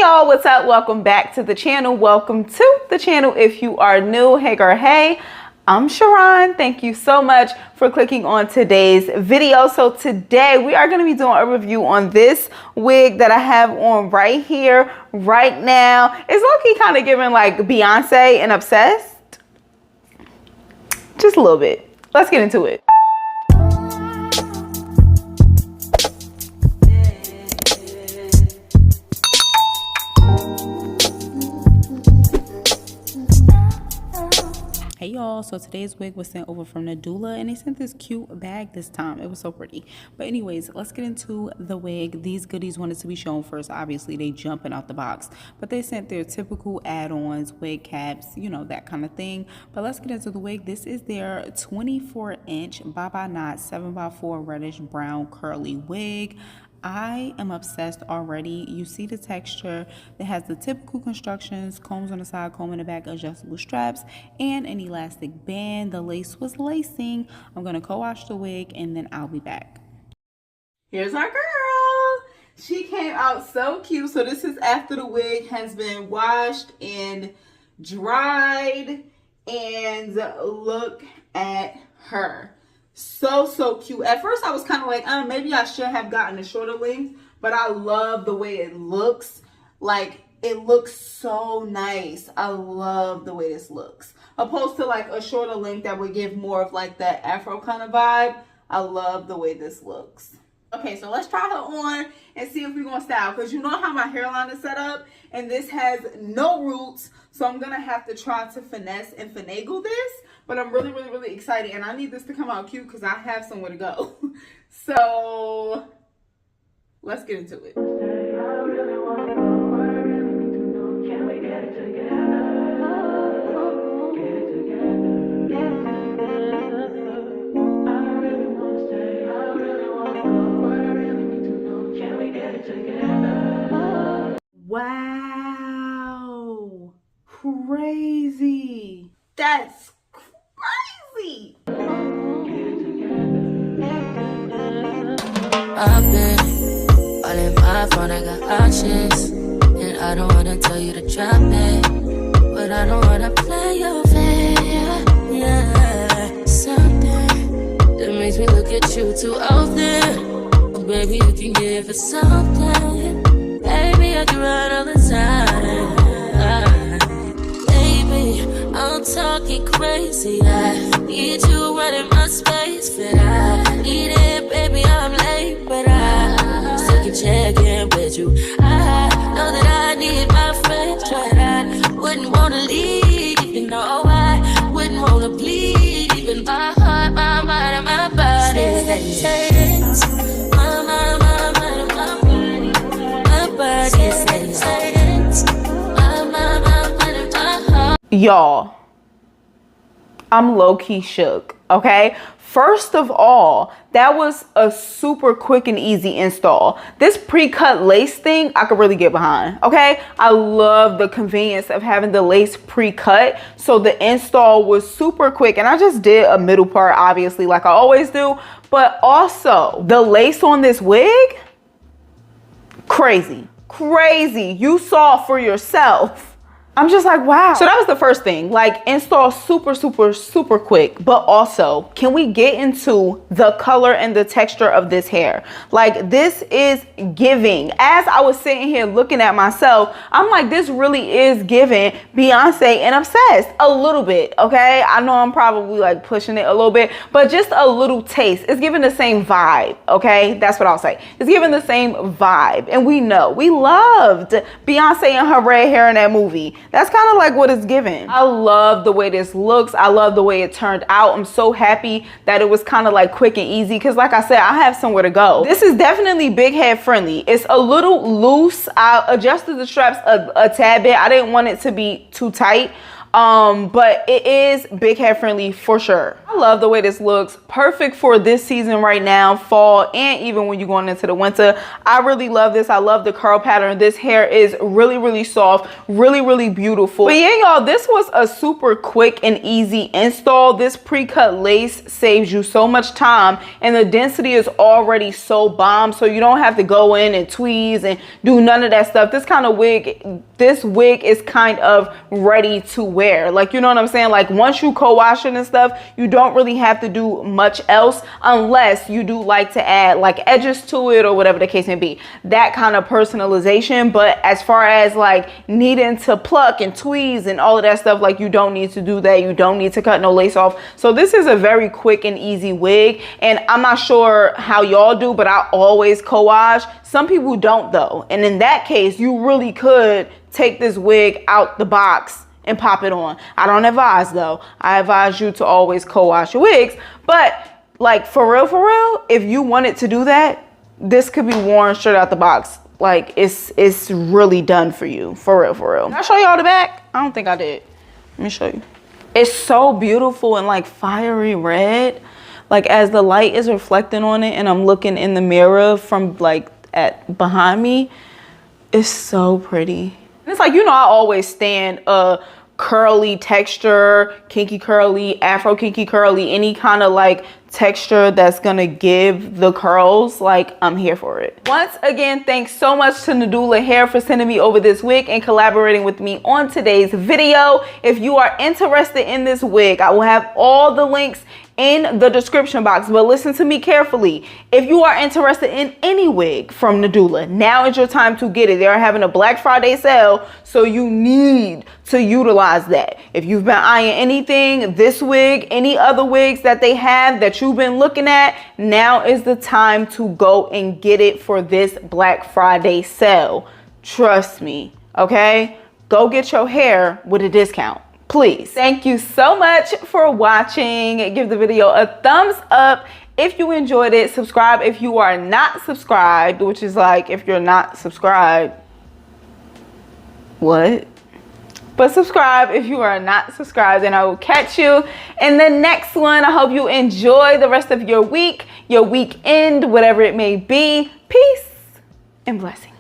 Y'all, what's up? Welcome back to the channel. Welcome to the channel if you are new. Hey girl, hey, I'm Sharron. Thank you so much for clicking on today's video. So today we are going to be doing a review on this wig that I have on right here right now. It's low-key kind of giving like Beyonce and Obsessed, just a little bit. Let's get into it. Hey y'all, so today's wig was sent over from Nadula and they sent this cute bag this time. It was so pretty. But anyways, let's get into the wig. These goodies wanted to be shown first. Obviously they jumping out the box, but they sent their typical add-ons, wig caps, you know, that kind of thing. But let's get into the wig. This is their 24-inch Baba Knot 7x4 reddish brown curly wig. I am obsessed already. You see the texture. It has the typical constructions, combs on the side, comb in the back, adjustable straps, and an elastic band. The lace was lacing. I'm going to co-wash the wig and then I'll be back. Here's our girl. She came out so cute. So this is after the wig has been washed and dried. And look at her. So cute. At first I was kind of like, maybe I should have gotten a shorter length, but I love the way it looks. Like, it looks so nice. I love the way this looks, opposed to like a shorter length that would give more of like that afro kind of vibe. I love the way this looks. Okay, so let's try her on and see if we're gonna style, because you know how my hairline is set up and this has no roots, so I'm gonna have to try to finesse and finagle this. But I'm really excited, and I need this to come out cute because I have somewhere to go. So let's get into it. Wow, crazy. That's crazy. I've been all in my phone, I got options, and I don't wanna tell you to drop it, but I don't wanna play your fair. Yeah, something that makes me look at you too often. Oh, baby, you can give it something. Baby, I can run all the time. I'm talking crazy. I need you running my space, but I need it, baby. I'm late, but I still can check in with you. I know that I need my friends, but I wouldn't wanna leave. You know, I wouldn't wanna bleed. Even my heart, my mind, and my body. My body says, Y'all, I'm low-key shook, okay? First of all, that was a super quick and easy install. This pre-cut lace thing, I could really get behind, okay? I love the convenience of having the lace pre-cut. So the install was super quick, and I just did a middle part, obviously, like I always do. But also, the lace on this wig, crazy. You saw for yourself. I'm just like, wow. So that was the first thing, like install super quick. But also, can we get into the color and the texture of this hair? Like, this is giving. As I was sitting here looking at myself, I'm like, this really is giving Beyonce and Obsessed a little bit, okay? I know I'm probably like pushing it a little bit, but just a little taste. It's giving the same vibe, okay? That's what I'll say. It's giving the same vibe. And we know, we loved Beyonce and her red hair in that movie. That's kind of like what it's giving. I love the way this looks. I love the way it turned out. I'm so happy that it was kind of like quick and easy, because like I said, I have somewhere to go. This is definitely big head friendly. It's a little loose. I adjusted the straps a tad bit. I didn't want it to be too tight. but it is big head friendly for sure. I love the way this looks. Perfect for this season right now, fall, and even when you're going into the winter. I really love this. I love the curl pattern. This hair is really, really soft, really, really beautiful. But yeah, y'all, this was a super quick and easy install. This pre-cut lace saves you so much time, and the density is already so bomb, so you don't have to go in and tweeze and do none of that stuff. This kind of wig, this wig is kind of ready to wear. Like, you know what I'm saying? Like, once you co-wash it and stuff, you don't really have to do much else unless you do like to add like edges to it or whatever the case may be. That kind of personalization. But as far as like needing to pluck and tweeze and all of that stuff, like, you don't need to do that. You don't need to cut no lace off. So this is a very quick and easy wig. And I'm not sure how y'all do, but I always co-wash. Some people don't though. And in that case, you really could take this wig out the box and pop it on. I don't advise though. I advise you to always co-wash your wigs. But like, for real, if you wanted to do that, this could be worn straight out the box. Like, it's really done for you. For real. Did I show y'all the back? I don't think I did. Let me show you. It's so beautiful and like fiery red. Like, as the light is reflecting on it and I'm looking in the mirror from like behind me, it's so pretty. It's like, you know, I always stand a curly texture, kinky curly, afro kinky curly, any kind of like texture that's gonna give the curls. Like, I'm here for it. Once again, thanks so much to Nadula Hair for sending me over this wig and collaborating with me on today's video. If you are interested in this wig, I will have all the links in the description box, but listen to me carefully. If you are interested in any wig from Nadula, now is your time to get it. They are having a Black Friday sale, so you need to utilize that. If you've been eyeing anything, this wig, any other wigs that they have that you've been looking at, now is the time to go and get it for this Black Friday sale. Trust me, okay? Go get your hair with a discount. Please. Thank you so much for watching. Give the video a thumbs up if you enjoyed it. Subscribe if you are not subscribed, which is like, if you're not subscribed, what? But subscribe if you are not subscribed, and I will catch you in the next one. I hope you enjoy the rest of your week, your weekend, whatever it may be. Peace and blessings.